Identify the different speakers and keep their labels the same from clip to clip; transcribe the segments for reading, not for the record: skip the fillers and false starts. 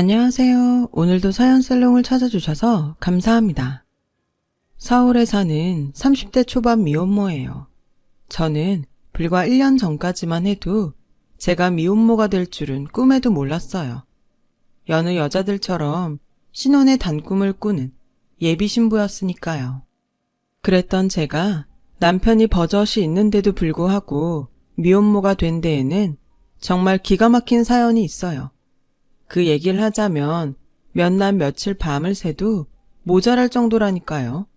Speaker 1: 안녕하세요. 오늘도 사연살롱을 찾아주셔서 감사합니다. 서울에 사는 30대 초반 미혼모예요. 저는 불과 1년 전까지만 해도 제가 미혼모가 될 줄은 꿈에도 몰랐어요. 여느 여자들처럼 신혼의 단꿈을 꾸는 예비 신부였으니까요. 그랬던 제가 남편이 버젓이 있는데도 불구하고 미혼모가 된 데에는 정말 기가 막힌 사연이 있어요. 그 얘기를 하자면 몇 날 며칠 밤을 새도 모자랄 정도라니까요.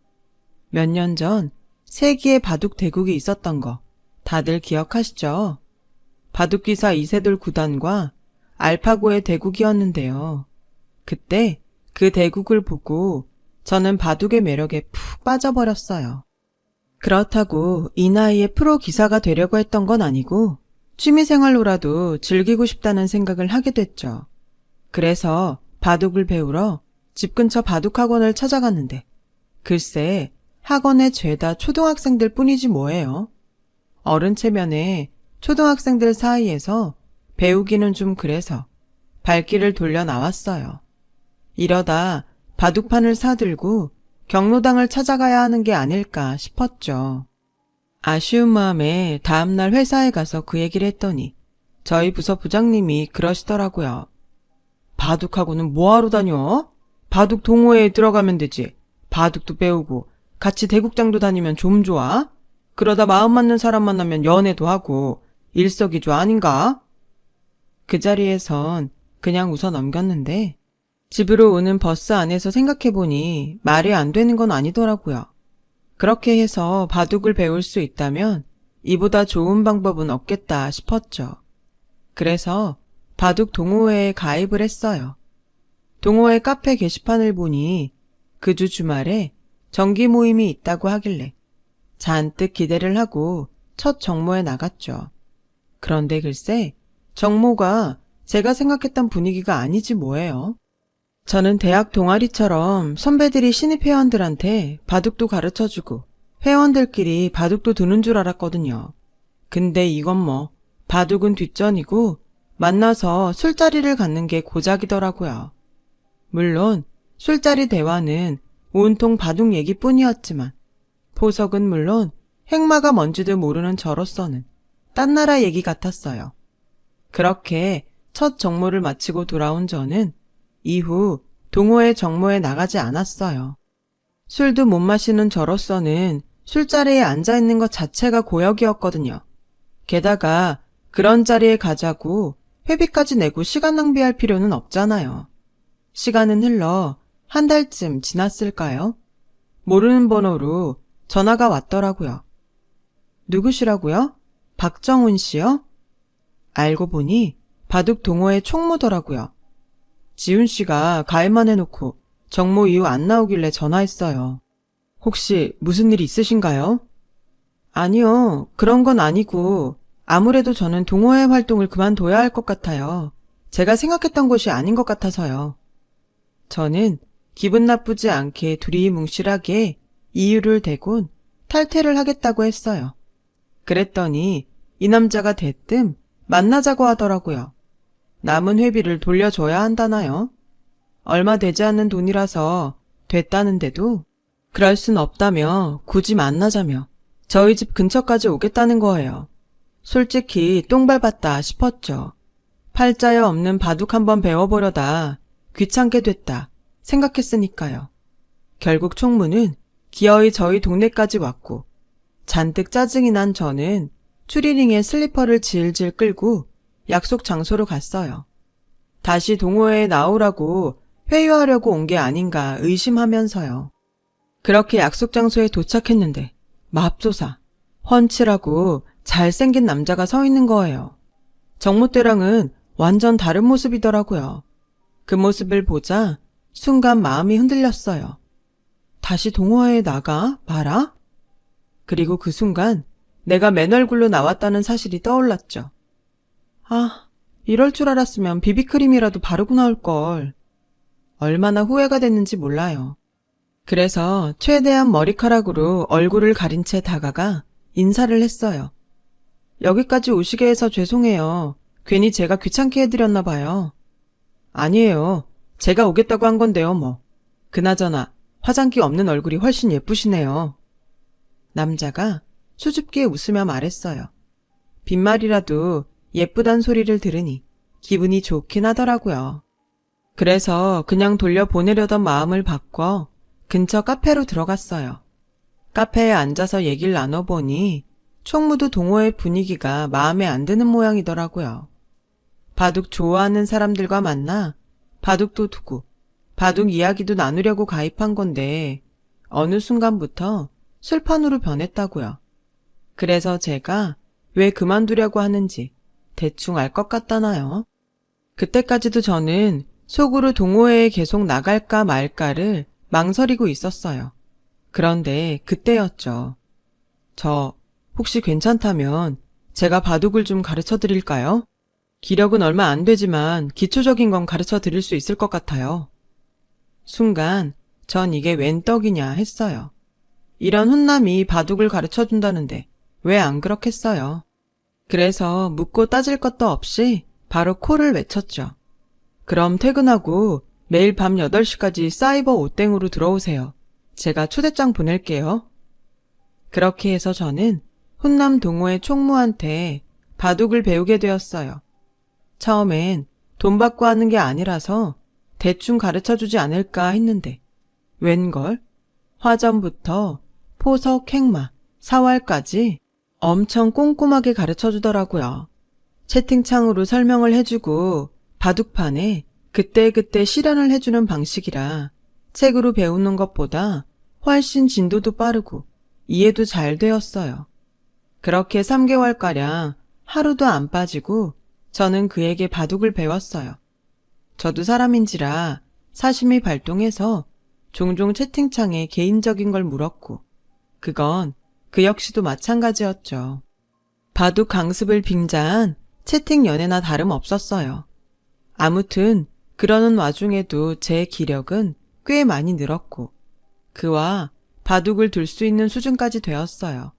Speaker 1: 몇 년 전 세기의 바둑 대국이 있었던 거 다들 기억하시죠? 바둑기사 이세돌 구단과 알파고의 대국이었는데요. 그때 그 대국을 보고 저는 바둑의 매력에 푹 빠져버렸어요. 그렇다고 이 나이에 프로 기사가 되려고 했던 건 아니고 취미생활로라도 즐기고 싶다는 생각을 하게 됐죠. 그래서 바둑을 배우러 집 근처 바둑학원을 찾아갔는데 글쎄 학원에 죄다 초등학생들 뿐이지 뭐예요. 어른 체면에 초등학생들 사이에서 배우기는 좀 그래서 발길을 돌려 나왔어요. 이러다 바둑판을 사들고 경로당을 찾아가야 하는 게 아닐까 싶었죠. 아쉬운 마음에 다음날 회사에 가서 그 얘기를 했더니 저희 부서 부장님이 그러시더라고요. 바둑하고는 뭐하러 다녀? 바둑 동호회에 들어가면 되지. 바둑도 배우고 같이 대국장도 다니면 좀 좋아. 그러다 마음 맞는 사람 만나면 연애도 하고 일석이조 아닌가? 그 자리에선 그냥 웃어 넘겼는데 집으로 오는 버스 안에서 생각해보니 말이 안 되는 건 아니더라고요. 그렇게 해서 바둑을 배울 수 있다면 이보다 좋은 방법은 없겠다 싶었죠. 그래서 바둑 동호회에 가입을 했어요. 동호회 카페 게시판을 보니 그 주 주말에 정기 모임이 있다고 하길래 잔뜩 기대를 하고 첫 정모에 나갔죠. 그런데 글쎄 정모가 제가 생각했던 분위기가 아니지 뭐예요. 저는 대학 동아리처럼 선배들이 신입 회원들한테 바둑도 가르쳐주고 회원들끼리 바둑도 두는 줄 알았거든요. 근데 이건 뭐 바둑은 뒷전이고 만나서 술자리를 갖는 게 고작이더라고요. 물론 술자리 대화는 온통 바둑 얘기뿐이었지만 포석은 물론 행마가 뭔지도 모르는 저로서는 딴 나라 얘기 같았어요. 그렇게 첫 정모를 마치고 돌아온 저는 이후 동호회 정모에 나가지 않았어요. 술도 못 마시는 저로서는 술자리에 앉아있는 것 자체가 고역이었거든요. 게다가 그런 자리에 가자고 회비까지 내고 시간 낭비할 필요는 없잖아요. 시간은 흘러 한 달쯤 지났을까요? 모르는 번호로 전화가 왔더라고요. 누구시라고요? 박정훈 씨요? 알고 보니 바둑 동호회 총무더라고요. 지훈 씨가 가입만 해놓고 정모 이후 안 나오길래 전화했어요. 혹시 무슨 일 있으신가요? 아니요, 그런 건 아니고 아무래도 저는 동호회 활동을 그만둬야 할 것 같아요. 제가 생각했던 곳이 아닌 것 같아서요. 저는 기분 나쁘지 않게 두리뭉실하게 이유를 대곤 탈퇴를 하겠다고 했어요. 그랬더니 이 남자가 대뜸 만나자고 하더라고요. 남은 회비를 돌려줘야 한다나요? 얼마 되지 않는 돈이라서 됐다는데도 그럴 순 없다며 굳이 만나자며 저희 집 근처까지 오겠다는 거예요. 솔직히 똥 밟았다 싶었죠. 팔자여 없는 바둑 한번 배워보려다 귀찮게 됐다 생각했으니까요. 결국 총무는 기어이 저희 동네까지 왔고 잔뜩 짜증이 난 저는 추리닝에 슬리퍼를 질질 끌고 약속 장소로 갔어요. 다시 동호회에 나오라고 회유하려고 온 게 아닌가 의심하면서요. 그렇게 약속 장소에 도착했는데 맙소사 훤칠하고 잘생긴 남자가 서 있는 거예요. 정모 때랑은 완전 다른 모습이더라고요. 그 모습을 보자 순간 마음이 흔들렸어요. 다시 동호회에 나가? 마라? 그리고 그 순간 내가 맨 얼굴로 나왔다는 사실이 떠올랐죠. 아, 이럴 줄 알았으면 비비크림이라도 바르고 나올걸. 얼마나 후회가 됐는지 몰라요. 그래서 최대한 머리카락으로 얼굴을 가린 채 다가가 인사를 했어요. 여기까지 오시게 해서 죄송해요. 괜히 제가 귀찮게 해드렸나 봐요. 아니에요. 제가 오겠다고 한 건데요, 뭐. 그나저나 화장기 없는 얼굴이 훨씬 예쁘시네요. 남자가 수줍게 웃으며 말했어요. 빈말이라도 예쁘단 소리를 들으니 기분이 좋긴 하더라고요. 그래서 그냥 돌려보내려던 마음을 바꿔 근처 카페로 들어갔어요. 카페에 앉아서 얘기를 나눠보니 총무도 동호회 분위기가 마음에 안 드는 모양이더라고요. 바둑 좋아하는 사람들과 만나 바둑도 두고 바둑 이야기도 나누려고 가입한 건데 어느 순간부터 술판으로 변했다고요. 그래서 제가 왜 그만두려고 하는지 대충 알 것 같다나요? 그때까지도 저는 속으로 동호회에 계속 나갈까 말까를 망설이고 있었어요. 그런데 그때였죠. 저 혹시 괜찮다면 제가 바둑을 좀 가르쳐 드릴까요? 기력은 얼마 안 되지만 기초적인 건 가르쳐 드릴 수 있을 것 같아요. 순간 전 이게 웬 떡이냐 했어요. 이런 훈남이 바둑을 가르쳐 준다는데 왜 안 그렇겠어요? 그래서 묻고 따질 것도 없이 바로 콜을 외쳤죠. 그럼 퇴근하고 매일 밤 8시까지 사이버 오땡으로 들어오세요. 제가 초대장 보낼게요. 그렇게 해서 저는 훈남 동호회 총무한테 바둑을 배우게 되었어요. 처음엔 돈 받고 하는 게 아니라서 대충 가르쳐주지 않을까 했는데 웬걸? 화전부터 포석, 행마, 사활까지 엄청 꼼꼼하게 가르쳐주더라고요. 채팅창으로 설명을 해주고 바둑판에 그때그때 실현을 해주는 방식이라 책으로 배우는 것보다 훨씬 진도도 빠르고 이해도 잘 되었어요. 그렇게 3개월가량 하루도 안 빠지고 저는 그에게 바둑을 배웠어요. 저도 사람인지라 사심이 발동해서 종종 채팅창에 개인적인 걸 물었고 그건 그 역시도 마찬가지였죠. 바둑 강습을 빙자한 채팅 연애나 다름없었어요. 아무튼 그러는 와중에도 제 기력은 꽤 많이 늘었고 그와 바둑을 둘 수 있는 수준까지 되었어요.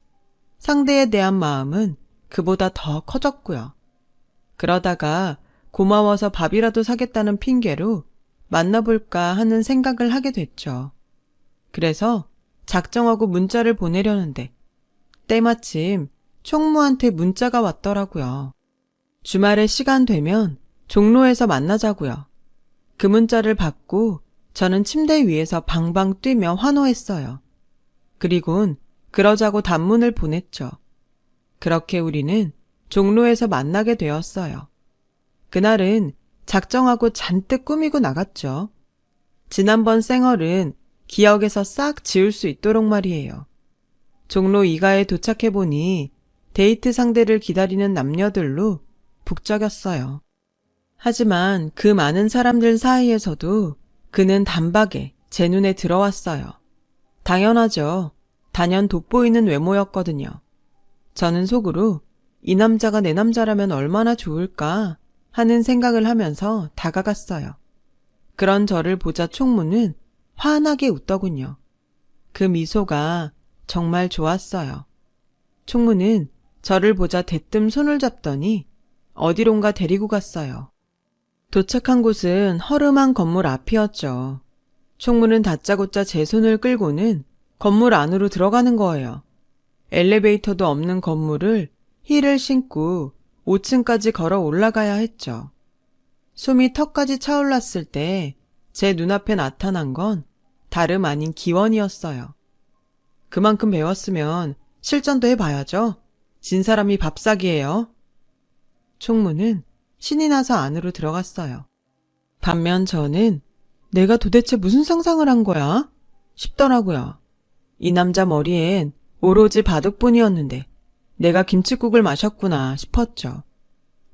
Speaker 1: 상대에 대한 마음은 그보다 더 커졌고요. 그러다가 고마워서 밥이라도 사겠다는 핑계로 만나볼까 하는 생각을 하게 됐죠. 그래서 작정하고 문자를 보내려는데 때마침 총무한테 문자가 왔더라고요. 주말에 시간 되면 종로에서 만나자고요. 그 문자를 받고 저는 침대 위에서 방방 뛰며 환호했어요. 그리곤 그러자고 단문을 보냈죠. 그렇게 우리는 종로에서 만나게 되었어요. 그날은 작정하고 잔뜩 꾸미고 나갔죠. 지난번 생얼은 기억에서 싹 지울 수 있도록 말이에요. 종로 2가에 도착해보니 데이트 상대를 기다리는 남녀들로 북적였어요. 하지만 그 많은 사람들 사이에서도 그는 단박에 제 눈에 들어왔어요. 당연하죠. 단연 돋보이는 외모였거든요. 저는 속으로 이 남자가 내 남자라면 얼마나 좋을까 하는 생각을 하면서 다가갔어요. 그런 저를 보자 총무는 환하게 웃더군요. 그 미소가 정말 좋았어요. 총무는 저를 보자 대뜸 손을 잡더니 어디론가 데리고 갔어요. 도착한 곳은 허름한 건물 앞이었죠. 총무는 다짜고짜 제 손을 끌고는 건물 안으로 들어가는 거예요. 엘리베이터도 없는 건물을 힐을 신고 5층까지 걸어 올라가야 했죠. 숨이 턱까지 차올랐을 때 제 눈앞에 나타난 건 다름 아닌 기원이었어요. 그만큼 배웠으면 실전도 해봐야죠. 진 사람이 밥사기예요. 총무는 신이 나서 안으로 들어갔어요. 반면 저는 내가 도대체 무슨 상상을 한 거야? 싶더라고요. 이 남자 머리엔 오로지 바둑뿐이었는데 내가 김칫국을 마셨구나 싶었죠.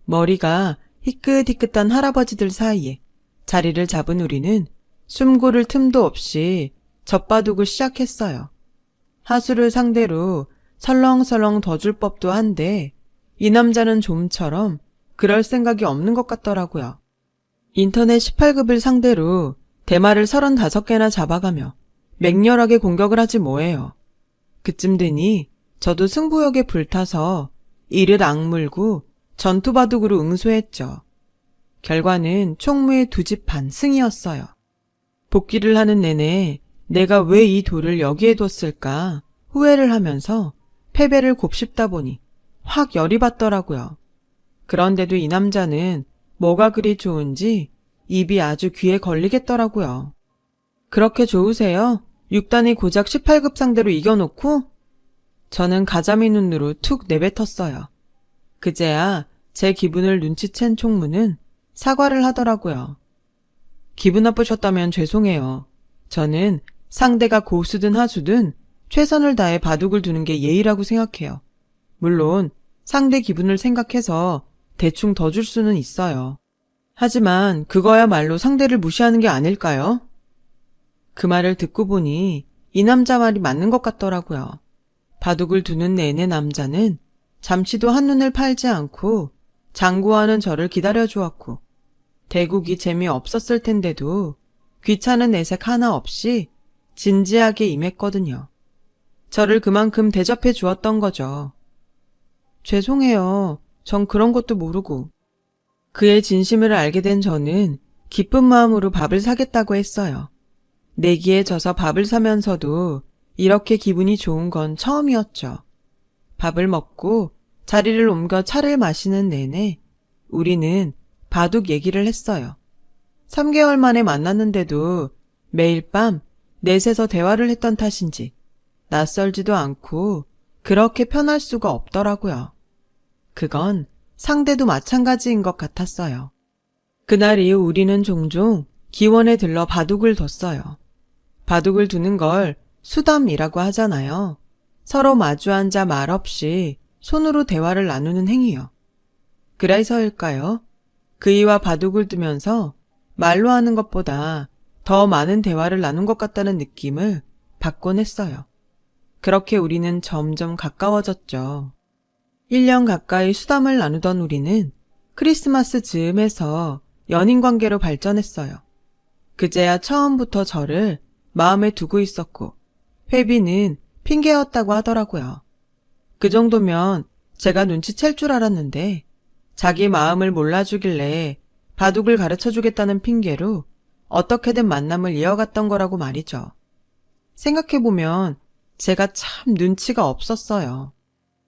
Speaker 1: 머리가 희끗희끗한 할아버지들 사이에 자리를 잡은 우리는 숨 고를 틈도 없이 젖바둑을 시작했어요. 하수를 상대로 설렁설렁 더 줄 법도 한데 이 남자는 좀처럼 그럴 생각이 없는 것 같더라고요. 인터넷 18급을 상대로 대마를 35개나 잡아가며 맹렬하게 공격을 하지 뭐예요. 그쯤 되니 저도 승부욕에 불타서 이를 악물고 전투바둑으로 응수했죠. 결과는 총무의 2집 반 승이었어요. 복귀를 하는 내내 내가 왜 이 돌을 여기에 뒀을까 후회를 하면서 패배를 곱씹다 보니 확 열이 받더라고요. 그런데도 이 남자는 뭐가 그리 좋은지 입이 아주 귀에 걸리겠더라고요. 그렇게 좋으세요? 6단이 고작 18급 상대로 이겨놓고? 저는 가자미 눈으로 툭 내뱉었어요. 그제야 제 기분을 눈치챈 총무는 사과를 하더라고요. 기분 나쁘셨다면 죄송해요. 저는 상대가 고수든 하수든 최선을 다해 바둑을 두는 게 예의라고 생각해요. 물론 상대 기분을 생각해서 대충 더 줄 수는 있어요. 하지만 그거야말로 상대를 무시하는 게 아닐까요? 그 말을 듣고 보니 이 남자 말이 맞는 것 같더라고요. 바둑을 두는 내내 남자는 잠시도 한눈을 팔지 않고 장구하는 저를 기다려주었고 대국이 재미없었을 텐데도 귀찮은 내색 하나 없이 진지하게 임했거든요. 저를 그만큼 대접해 주었던 거죠. 죄송해요. 전 그런 것도 모르고. 그의 진심을 알게 된 저는 기쁜 마음으로 밥을 사겠다고 했어요. 내기에 져서 밥을 사면서도 이렇게 기분이 좋은 건 처음이었죠. 밥을 먹고 자리를 옮겨 차를 마시는 내내 우리는 바둑 얘기를 했어요. 3개월 만에 만났는데도 매일 밤 넷에서 대화를 했던 탓인지 낯설지도 않고 그렇게 편할 수가 없더라고요. 그건 상대도 마찬가지인 것 같았어요. 그날 이후 우리는 종종 기원에 들러 바둑을 뒀어요. 바둑을 두는 걸 수담이라고 하잖아요. 서로 마주 앉아 말없이 손으로 대화를 나누는 행위요. 그래서일까요? 그이와 바둑을 두면서 말로 하는 것보다 더 많은 대화를 나눈 것 같다는 느낌을 받곤 했어요. 그렇게 우리는 점점 가까워졌죠. 1년 가까이 수담을 나누던 우리는 크리스마스 즈음에서 연인 관계로 발전했어요. 그제야 처음부터 저를 마음에 두고 있었고 회비는 핑계였다고 하더라고요. 그 정도면 제가 눈치챌 줄 알았는데 자기 마음을 몰라주길래 바둑을 가르쳐주겠다는 핑계로 어떻게든 만남을 이어갔던 거라고 말이죠. 생각해보면 제가 참 눈치가 없었어요.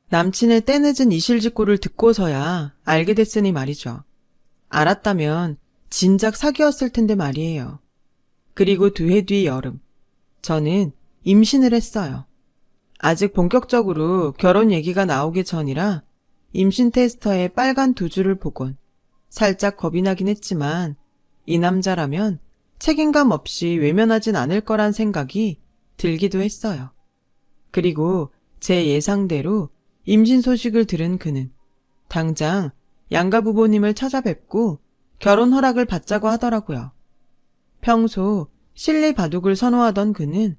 Speaker 1: 남친의 때늦은 이실직고를 듣고서야 알게 됐으니 말이죠. 알았다면 진작 사귀었을 텐데 말이에요. 그리고 2해 뒤 여름, 저는 임신을 했어요. 아직 본격적으로 결혼 얘기가 나오기 전이라 임신 테스터의 빨간 2줄을 보곤 살짝 겁이 나긴 했지만 이 남자라면 책임감 없이 외면하진 않을 거란 생각이 들기도 했어요. 그리고 제 예상대로 임신 소식을 들은 그는 당장 양가 부모님을 찾아뵙고 결혼 허락을 받자고 하더라고요. 평소 실리 바둑을 선호하던 그는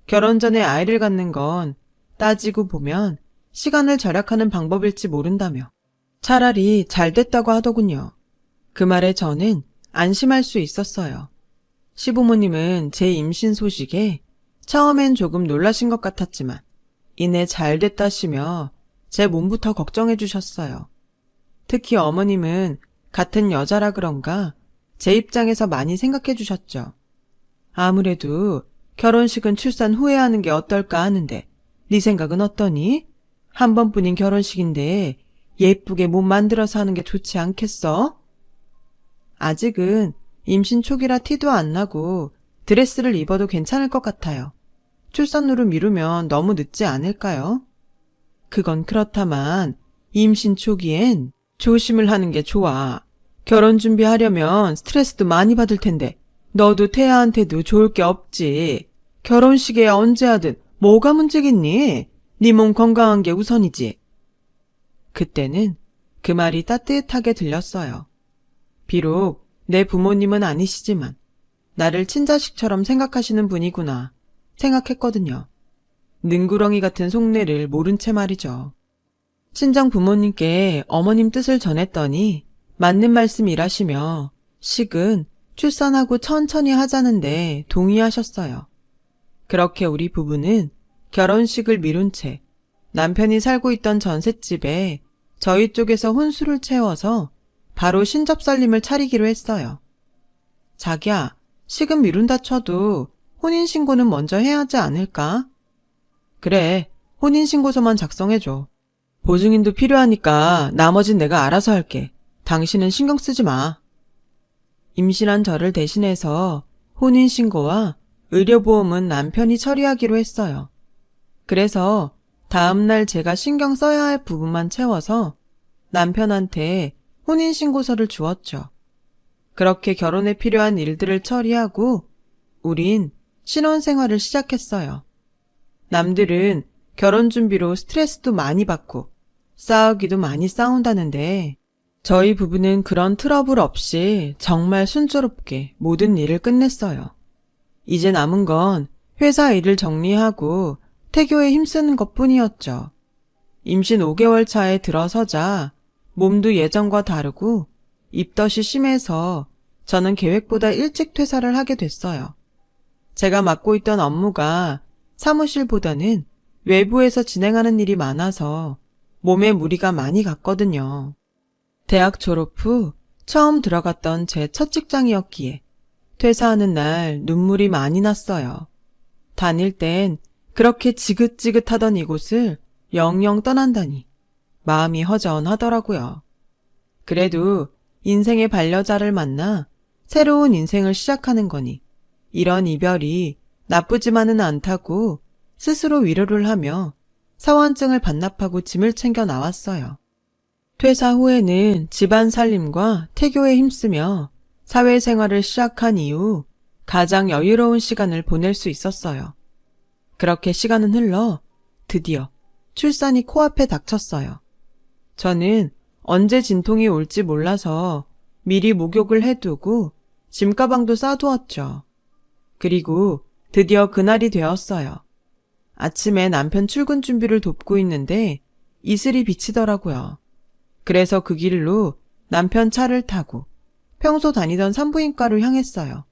Speaker 1: 결혼 전에 아이를 갖는 건 따지고 보면 시간을 절약하는 방법일지 모른다며 차라리 잘 됐다고 하더군요. 그 말에 저는 안심할 수 있었어요. 시부모님은 제 임신 소식에 처음엔 조금 놀라신 것 같았지만 이내 잘 됐다시며 제 몸부터 걱정해 주셨어요. 특히 어머님은 같은 여자라 그런가 제 입장에서 많이 생각해 주셨죠. 아무래도 결혼식은 출산 후에 하는 게 어떨까 하는데 네 생각은 어떠니? 한 번뿐인 결혼식인데 예쁘게 몸 만들어서 하는 게 좋지 않겠어? 아직은 임신 초기라 티도 안 나고 드레스를 입어도 괜찮을 것 같아요. 출산으로 미루면 너무 늦지 않을까요? 그건 그렇다만 임신 초기엔 조심을 하는 게 좋아. 결혼 준비하려면 스트레스도 많이 받을 텐데 너도 태아한테도 좋을 게 없지. 결혼식에 언제 하든 뭐가 문제겠니? 네 몸 건강한 게 우선이지. 그때는 그 말이 따뜻하게 들렸어요. 비록 내 부모님은 아니시지만 나를 친자식처럼 생각하시는 분이구나 생각했거든요. 능구렁이 같은 속내를 모른 채 말이죠. 친정 부모님께 어머님 뜻을 전했더니 맞는 말씀이라시며 식은 출산하고 천천히 하자는데 동의하셨어요. 그렇게 우리 부부는 결혼식을 미룬 채 남편이 살고 있던 전셋집에 저희 쪽에서 혼수를 채워서 바로 신접살림을 차리기로 했어요. 자기야, 시금 미룬다 쳐도 혼인신고는 먼저 해야 하지 않을까? 그래, 혼인신고서만 작성해줘. 보증인도 필요하니까 나머진 내가 알아서 할게. 당신은 신경 쓰지 마. 임신한 저를 대신해서 혼인신고와 의료보험은 남편이 처리하기로 했어요. 그래서 다음날 제가 신경 써야 할 부분만 채워서 남편한테 혼인신고서를 주었죠. 그렇게 결혼에 필요한 일들을 처리하고 우린 신혼생활을 시작했어요. 남들은 결혼 준비로 스트레스도 많이 받고 싸우기도 많이 싸운다는데 저희 부부는 그런 트러블 없이 정말 순조롭게 모든 일을 끝냈어요. 이제 남은 건 회사 일을 정리하고 태교에 힘쓰는 것뿐이었죠. 임신 5개월 차에 들어서자 몸도 예전과 다르고 입덧이 심해서 저는 계획보다 일찍 퇴사를 하게 됐어요. 제가 맡고 있던 업무가 사무실보다는 외부에서 진행하는 일이 많아서 몸에 무리가 많이 갔거든요. 대학 졸업 후 처음 들어갔던 제 첫 직장이었기에 퇴사하는 날 눈물이 많이 났어요. 다닐 땐 그렇게 지긋지긋하던 이곳을 영영 떠난다니 마음이 허전하더라고요. 그래도 인생의 반려자를 만나 새로운 인생을 시작하는 거니 이런 이별이 나쁘지만은 않다고 스스로 위로를 하며 사원증을 반납하고 짐을 챙겨 나왔어요. 퇴사 후에는 집안 살림과 태교에 힘쓰며 사회생활을 시작한 이후 가장 여유로운 시간을 보낼 수 있었어요. 그렇게 시간은 흘러 드디어 출산이 코앞에 닥쳤어요. 저는 언제 진통이 올지 몰라서 미리 목욕을 해두고 짐가방도 싸두었죠. 그리고 드디어 그날이 되었어요. 아침에 남편 출근 준비를 돕고 있는데 이슬이 비치더라고요. 그래서 그 길로 남편 차를 타고 평소 다니던 산부인과로 향했어요.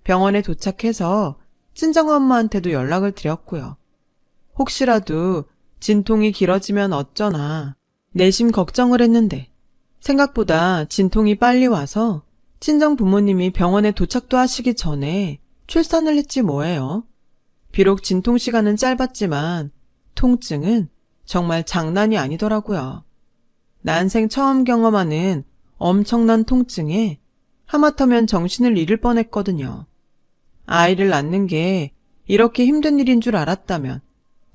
Speaker 1: 병원에 도착해서 친정엄마한테도 연락을 드렸고요. 혹시라도 진통이 길어지면 어쩌나 내심 걱정을 했는데 생각보다 진통이 빨리 와서 친정 부모님이 병원에 도착도 하시기 전에 출산을 했지 뭐예요. 비록 진통 시간은 짧았지만 통증은 정말 장난이 아니더라고요. 난생 처음 경험하는 엄청난 통증에 하마터면 정신을 잃을 뻔했거든요. 아이를 낳는 게 이렇게 힘든 일인 줄 알았다면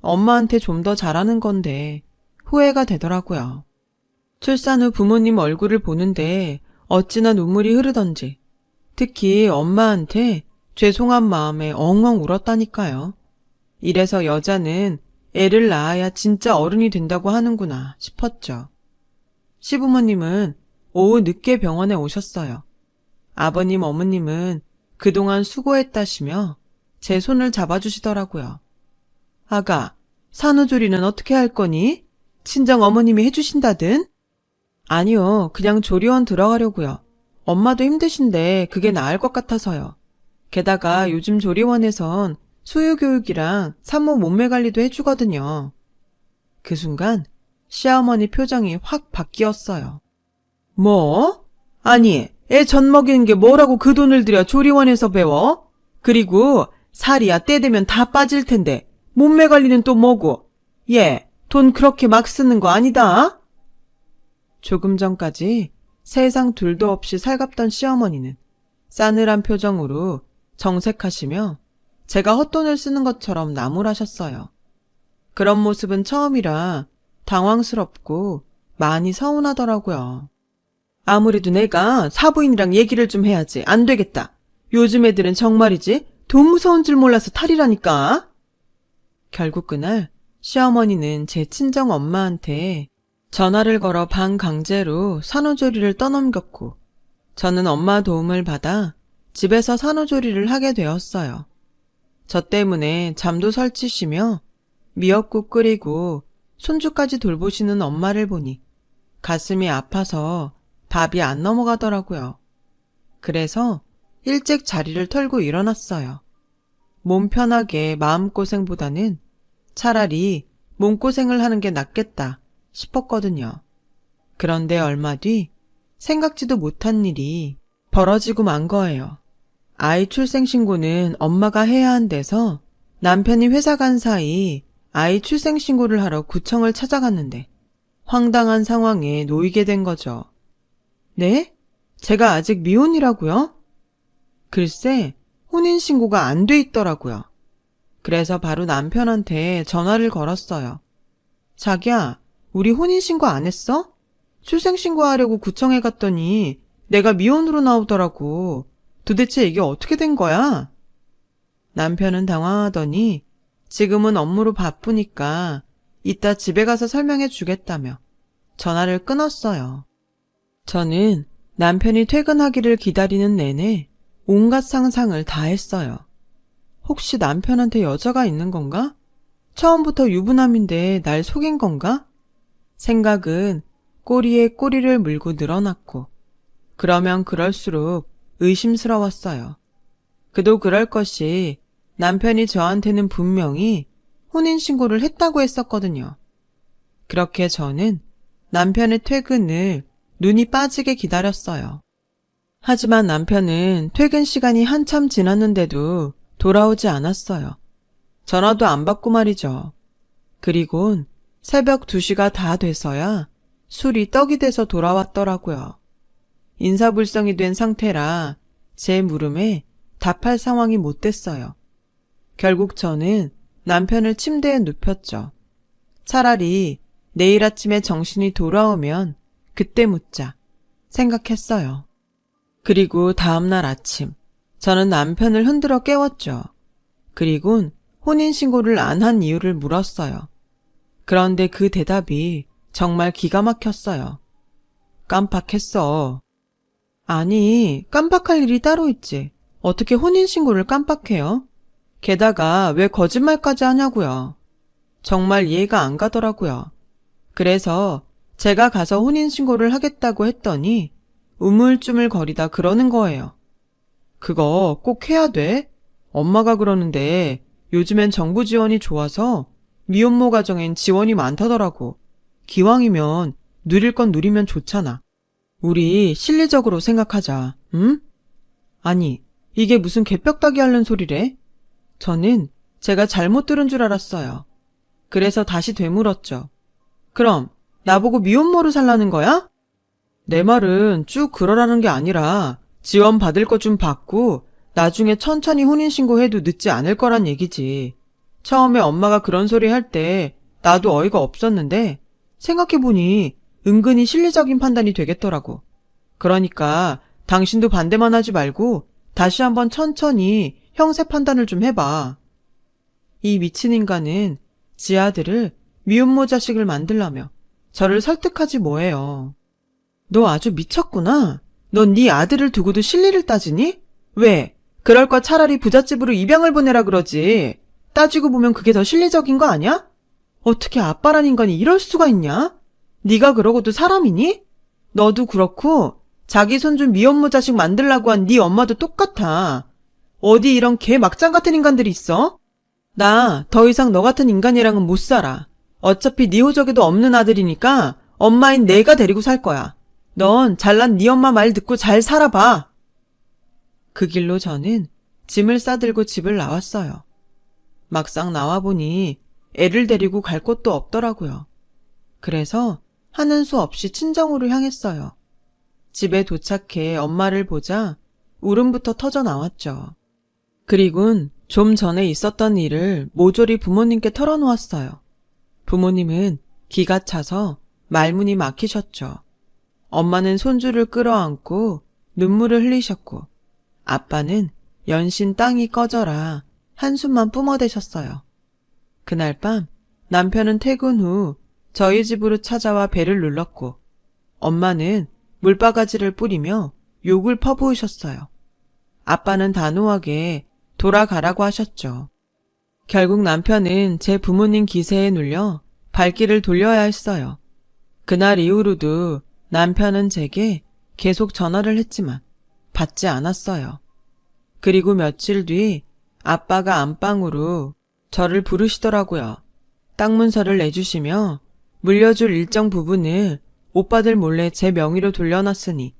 Speaker 1: 엄마한테 좀 더 잘하는 건데 후회가 되더라고요. 출산 후 부모님 얼굴을 보는데 어찌나 눈물이 흐르던지 특히 엄마한테 죄송한 마음에 엉엉 울었다니까요. 이래서 여자는 애를 낳아야 진짜 어른이 된다고 하는구나 싶었죠. 시부모님은 오후 늦게 병원에 오셨어요. 아버님, 어머님은 그동안 수고했다시며 제 손을 잡아주시더라고요. 아가, 산후조리는 어떻게 할 거니? 친정 어머님이 해주신다든? 아니요, 그냥 조리원 들어가려고요. 엄마도 힘드신데 그게 나을 것 같아서요. 게다가 요즘 조리원에선 수유교육이랑 산모 몸매 관리도 해주거든요. 그 순간 시어머니 표정이 확 바뀌었어요. 뭐? 아니, 애 젖 먹이는 게 뭐라고 그 돈을 들여 조리원에서 배워? 그리고 살이야 때 되면 다 빠질 텐데 몸매 관리는 또 뭐고? 얘, 돈 그렇게 막 쓰는 거 아니다? 조금 전까지 세상 둘도 없이 살갑던 시어머니는 싸늘한 표정으로 정색하시며 제가 헛돈을 쓰는 것처럼 나무라셨어요. 그런 모습은 처음이라 당황스럽고 많이 서운하더라고요. 아무래도 내가 사부인이랑 얘기를 좀 해야지. 안 되겠다. 요즘 애들은 정말이지 돈 무서운 줄 몰라서 탈이라니까. 결국 그날 시어머니는 제 친정 엄마한테 전화를 걸어 반강제로 산후조리를 떠넘겼고 저는 엄마 도움을 받아 집에서 산후조리를 하게 되었어요. 저 때문에 잠도 설치시며 미역국 끓이고 손주까지 돌보시는 엄마를 보니 가슴이 아파서 밥이 안 넘어가더라고요. 그래서 일찍 자리를 털고 일어났어요. 몸 편하게 마음고생보다는 차라리 몸고생을 하는 게 낫겠다 싶었거든요. 그런데 얼마 뒤 생각지도 못한 일이 벌어지고 만 거예요. 아이 출생신고는 엄마가 해야 한대서 남편이 회사 간 사이 아이 출생신고를 하러 구청을 찾아갔는데 황당한 상황에 놓이게 된 거죠. 네? 제가 아직 미혼이라고요? 글쎄, 혼인신고가 안 돼 있더라고요. 그래서 바로 남편한테 전화를 걸었어요. 자기야, 우리 혼인신고 안 했어? 출생신고하려고 구청에 갔더니 내가 미혼으로 나오더라고. 도대체 이게 어떻게 된 거야? 남편은 당황하더니 지금은 업무로 바쁘니까 이따 집에 가서 설명해 주겠다며 전화를 끊었어요. 저는 남편이 퇴근하기를 기다리는 내내 온갖 상상을 다 했어요. 혹시 남편한테 여자가 있는 건가? 처음부터 유부남인데 날 속인 건가? 생각은 꼬리에 꼬리를 물고 늘어났고 그러면 그럴수록 의심스러웠어요. 그도 그럴 것이 남편이 저한테는 분명히 혼인신고를 했다고 했었거든요. 그렇게 저는 남편의 퇴근을 눈이 빠지게 기다렸어요. 하지만 남편은 퇴근 시간이 한참 지났는데도 돌아오지 않았어요. 전화도 안 받고 말이죠. 그리곤 새벽 2시가 다 돼서야 술이 떡이 돼서 돌아왔더라고요. 인사불성이 된 상태라 제 물음에 답할 상황이 못 됐어요. 결국 저는 남편을 침대에 눕혔죠. 차라리 내일 아침에 정신이 돌아오면 그때 묻자 생각했어요. 그리고 다음날 아침 저는 남편을 흔들어 깨웠죠. 그리곤 혼인신고를 안 한 이유를 물었어요. 그런데 그 대답이 정말 기가 막혔어요. 깜빡했어. 아니, 깜빡할 일이 따로 있지. 어떻게 혼인신고를 깜빡해요? 게다가 왜 거짓말까지 하냐고요. 정말 이해가 안 가더라고요. 그래서 제가 가서 혼인신고를 하겠다고 했더니 우물쭈물 거리다 그러는 거예요. 그거 꼭 해야 돼? 엄마가 그러는데 요즘엔 정부 지원이 좋아서 미혼모 가정엔 지원이 많다더라고. 기왕이면 누릴 건 누리면 좋잖아. 우리 실리적으로 생각하자, 응? 아니, 이게 무슨 개벽다기 하는 소리래? 저는 제가 잘못 들은 줄 알았어요. 그래서 다시 되물었죠. 그럼 나보고 미혼모로 살라는 거야? 내 말은 쭉 그러라는 게 아니라 지원 받을 거 좀 받고 나중에 천천히 혼인신고해도 늦지 않을 거란 얘기지. 처음에 엄마가 그런 소리 할 때 나도 어이가 없었는데 생각해보니 은근히 실리적인 판단이 되겠더라고. 그러니까 당신도 반대만 하지 말고 다시 한번 천천히 형세 판단을 좀 해봐. 이 미친 인간은 지 아들을 미혼모 자식을 만들라며 저를 설득하지 뭐해요. 너 아주 미쳤구나. 넌 네 아들을 두고도 실리를 따지니? 왜? 그럴 거 차라리 부잣집으로 입양을 보내라 그러지. 따지고 보면 그게 더 실리적인 거 아니야? 어떻게 아빠란 인간이 이럴 수가 있냐? 네가 그러고도 사람이니? 너도 그렇고 자기 손주 미혼모 자식 만들라고 한 네 엄마도 똑같아. 어디 이런 개 막장 같은 인간들이 있어? 나 더 이상 너 같은 인간이랑은 못 살아. 어차피 네 호적에도 없는 아들이니까 엄마인 내가 데리고 살 거야. 넌 잘난 네 엄마 말 듣고 잘 살아봐. 그 길로 저는 짐을 싸들고 집을 나왔어요. 막상 나와보니 애를 데리고 갈 곳도 없더라고요. 그래서 하는 수 없이 친정으로 향했어요. 집에 도착해 엄마를 보자 울음부터 터져 나왔죠. 그리곤 좀 전에 있었던 일을 모조리 부모님께 털어놓았어요. 부모님은 기가 차서 말문이 막히셨죠. 엄마는 손주를 끌어안고 눈물을 흘리셨고 아빠는 연신 땅이 꺼져라 한숨만 뿜어대셨어요. 그날 밤 남편은 퇴근 후 저희 집으로 찾아와 배를 눌렀고 엄마는 물바가지를 뿌리며 욕을 퍼부으셨어요. 아빠는 단호하게 돌아가라고 하셨죠. 결국 남편은 제 부모님 기세에 눌려 발길을 돌려야 했어요. 그날 이후로도 남편은 제게 계속 전화를 했지만 받지 않았어요. 그리고 며칠 뒤 아빠가 안방으로 저를 부르시더라고요. 땅 문서를 내주시며 물려줄 일정 부분을 오빠들 몰래 제 명의로 돌려놨으니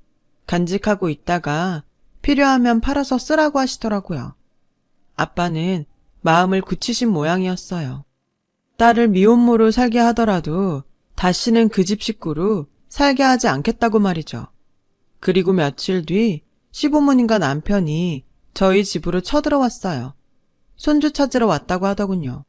Speaker 1: 간직하고 있다가 필요하면 팔아서 쓰라고 하시더라고요. 아빠는 마음을 굳히신 모양이었어요. 딸을 미혼모로 살게 하더라도 다시는 그 집 식구로 살게 하지 않겠다고 말이죠. 그리고 며칠 뒤 시부모님과 남편이 저희 집으로 쳐들어왔어요. 손주 찾으러 왔다고 하더군요.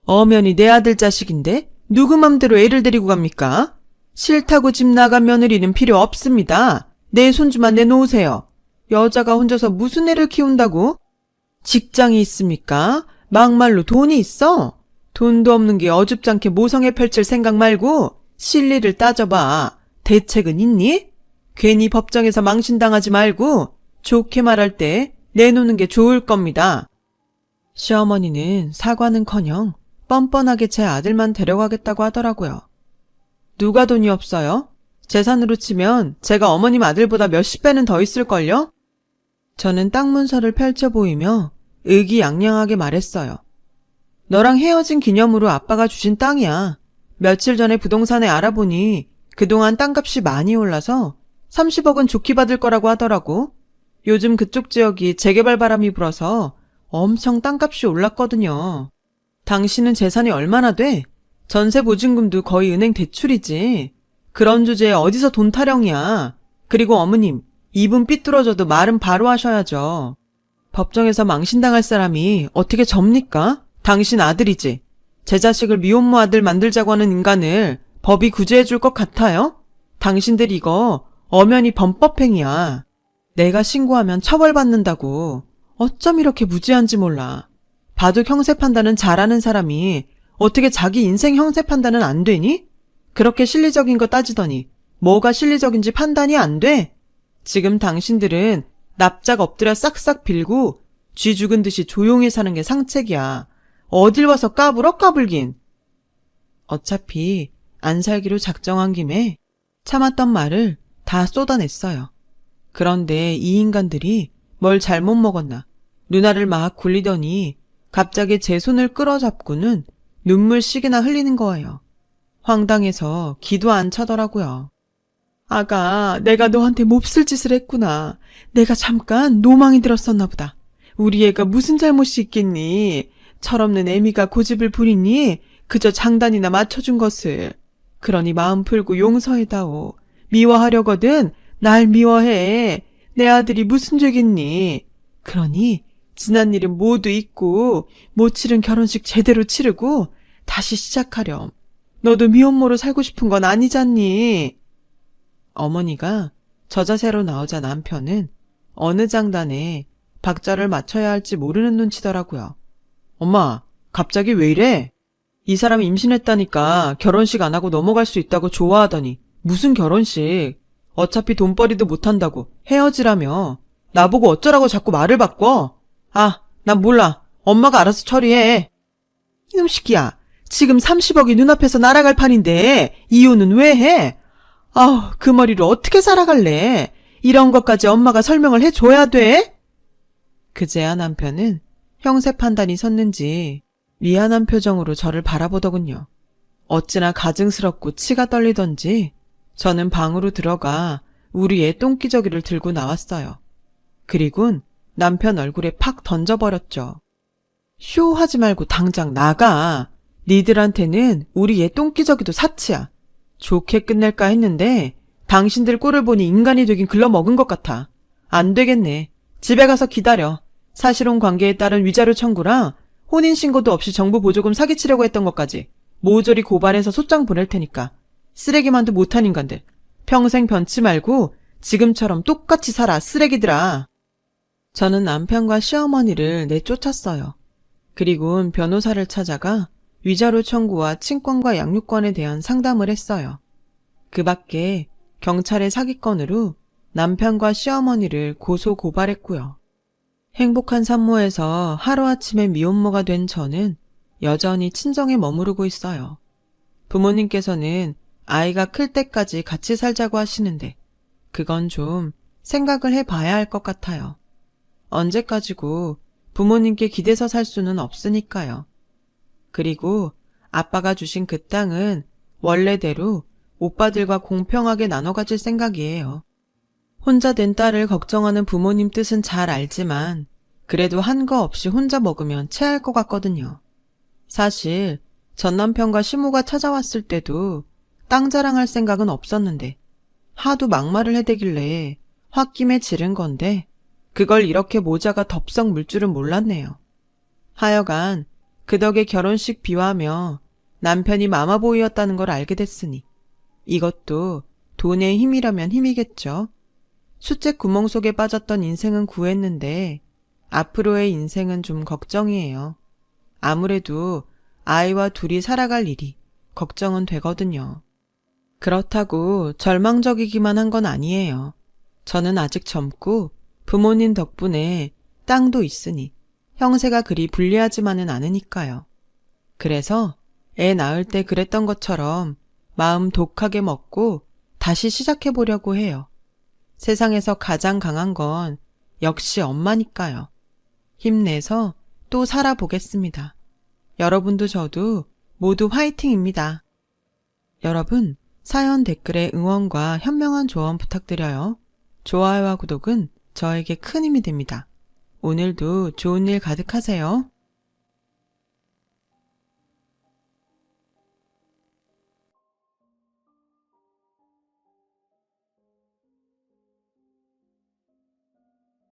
Speaker 1: 어머니 내 아들 자식인데 누구 맘대로 애를 데리고 갑니까? 싫다고 집 나간 며느리는 필요 없습니다. 내 손주만 내놓으세요. 여자가 혼자서 무슨 애를 키운다고? 직장이 있습니까? 막말로 돈이 있어? 돈도 없는 게 어줍잖게 모성애 펼칠 생각 말고 실리를 따져봐. 대책은 있니? 괜히 법정에서 망신당하지 말고 좋게 말할 때 내놓는 게 좋을 겁니다. 시어머니는 사과는커녕 뻔뻔하게 제 아들만 데려가겠다고 하더라고요. 누가 돈이 없어요? 재산으로 치면 제가 어머님 아들보다 몇십 배는 더 있을걸요? 저는 땅 문서를 펼쳐 보이며 의기양양하게 말했어요. 너랑 헤어진 기념으로 아빠가 주신 땅이야. 며칠 전에 부동산에 알아보니 그동안 땅값이 많이 올라서 30억은 좋게 받을 거라고 하더라고. 요즘 그쪽 지역이 재개발 바람이 불어서 엄청 땅값이 올랐거든요. 당신은 재산이 얼마나 돼? 전세 보증금도 거의 은행 대출이지. 그런 주제에 어디서 돈 타령이야. 그리고 어머님, 입은 삐뚤어져도 말은 바로 하셔야죠. 법정에서 망신당할 사람이 어떻게 접니까? 당신 아들이지. 제 자식을 미혼모 아들 만들자고 하는 인간을 법이 구제해 줄 것 같아요? 당신들 이거 엄연히 범법행위야. 내가 신고하면 처벌받는다고. 어쩜 이렇게 무지한지 몰라. 바둑 형세 판단은 잘하는 사람이 어떻게 자기 인생 형세 판단은 안 되니? 그렇게 실리적인 거 따지더니 뭐가 실리적인지 판단이 안 돼? 지금 당신들은 납작 엎드려 싹싹 빌고 쥐 죽은 듯이 조용히 사는 게 상책이야. 어딜 와서 까불어 까불긴. 어차피 안 살기로 작정한 김에 참았던 말을 다 쏟아냈어요. 그런데 이 인간들이 뭘 잘못 먹었나. 누나를 막 굴리더니 갑자기 제 손을 끌어잡고는 눈물씩이나 흘리는 거예요. 황당해서 기도 안 차더라고요. 아가, 내가 너한테 몹쓸 짓을 했구나. 내가 잠깐 노망이 들었었나 보다. 우리 애가 무슨 잘못이 있겠니? 철없는 애미가 고집을 부리니 그저 장단이나 맞춰준 것을. 그러니 마음 풀고 용서해다오. 미워하려거든 날 미워해. 내 아들이 무슨 죄겠니? 그러니 지난 일은 모두 잊고 못 치른 결혼식 제대로 치르고 다시 시작하렴. 너도 미혼모로 살고 싶은 건 아니잖니? 어머니가 저자세로 나오자 남편은 어느 장단에 박자를 맞춰야 할지 모르는 눈치더라고요. 엄마, 갑자기 왜 이래? 이 사람 임신했다니까 결혼식 안 하고 넘어갈 수 있다고 좋아하더니 무슨 결혼식? 어차피 돈벌이도 못한다고 헤어지라며. 나보고 어쩌라고 자꾸 말을 바꿔? 아, 난 몰라. 엄마가 알아서 처리해. 이놈 새끼야. 지금 30억이 눈앞에서 날아갈 판인데 이혼은 왜 해? 아우, 그 머리로 어떻게 살아갈래? 이런 것까지 엄마가 설명을 해줘야 돼? 그제야 남편은 형세 판단이 섰는지 미안한 표정으로 저를 바라보더군요. 어찌나 가증스럽고 치가 떨리던지 저는 방으로 들어가 우리 애 똥기저귀를 들고 나왔어요. 그리곤 남편 얼굴에 팍 던져버렸죠. 쇼하지 말고 당장 나가. 니들한테는 우리 애 똥기저귀도 사치야. 좋게 끝낼까 했는데 당신들 꼴을 보니 인간이 되긴 글러먹은 것 같아. 안 되겠네. 집에 가서 기다려. 사실혼 관계에 따른 위자료 청구랑 혼인신고도 없이 정부 보조금 사기치려고 했던 것까지 모조리 고발해서 소장 보낼 테니까. 쓰레기만도 못한 인간들. 평생 변치 말고 지금처럼 똑같이 살아, 쓰레기들아. 저는 남편과 시어머니를 내쫓았어요. 그리곤 변호사를 찾아가 위자료 청구와 친권과 양육권에 대한 상담을 했어요. 그 밖에 경찰의 사기건으로 남편과 시어머니를 고소 고발했고요. 행복한 산모에서 하루아침에 미혼모가 된 저는 여전히 친정에 머무르고 있어요. 부모님께서는 아이가 클 때까지 같이 살자고 하시는데 그건 좀 생각을 해봐야 할 것 같아요. 언제까지고 부모님께 기대서 살 수는 없으니까요. 그리고 아빠가 주신 그 땅은 원래대로 오빠들과 공평하게 나눠 가질 생각이에요. 혼자 된 딸을 걱정하는 부모님 뜻은 잘 알지만 그래도 한 거 없이 혼자 먹으면 체할 것 같거든요. 사실 전 남편과 시모가 찾아왔을 때도 땅 자랑할 생각은 없었는데 하도 막말을 해대길래 홧김에 지른 건데 그걸 이렇게 모자가 덥석 물 줄은 몰랐네요. 하여간 그 덕에 결혼식 비화며 남편이 마마보이였다는 걸 알게 됐으니 이것도 돈의 힘이라면 힘이겠죠. 숫제 구멍 속에 빠졌던 인생은 구했는데 앞으로의 인생은 좀 걱정이에요. 아무래도 아이와 둘이 살아갈 일이 걱정은 되거든요. 그렇다고 절망적이기만 한 건 아니에요. 저는 아직 젊고 부모님 덕분에 땅도 있으니 형세가 그리 불리하지만은 않으니까요. 그래서 애 낳을 때 그랬던 것처럼 마음 독하게 먹고 다시 시작해보려고 해요. 세상에서 가장 강한 건 역시 엄마니까요. 힘내서 또 살아보겠습니다. 여러분도 저도 모두 화이팅입니다. 여러분, 사연 댓글에 응원과 현명한 조언 부탁드려요. 좋아요와 구독은 저에게 큰 힘이 됩니다. 오늘도 좋은 일 가득하세요.